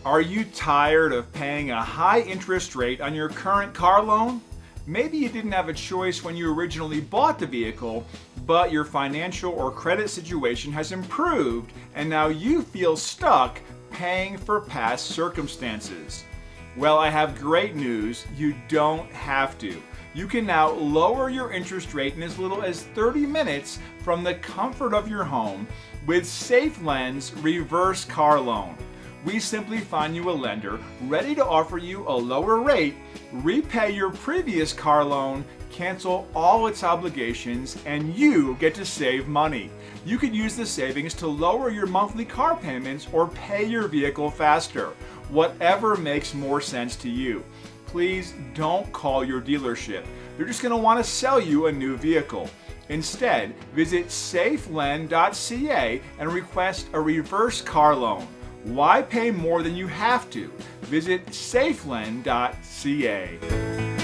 Are you tired of paying a high interest rate on your current car loan? Maybe you didn't have a choice when you originally bought the vehicle, but your financial or credit situation has improved and now you feel stuck paying for past circumstances. Well, I have great news. You don't have to. You can now lower your interest rate in as little as 30 minutes from the comfort of your home with SafeLend's reverse car loan. We simply find you a lender ready to offer you a lower rate, repay your previous car loan, cancel all its obligations, and you get to save money. You can use the savings to lower your monthly car payments or pay your vehicle faster, whatever makes more sense to you. Please don't call your dealership. They're just going to want to sell you a new vehicle. Instead, visit SafeLend.ca and request a reverse car loan. Why pay more than you have to? Visit SafeLend.ca.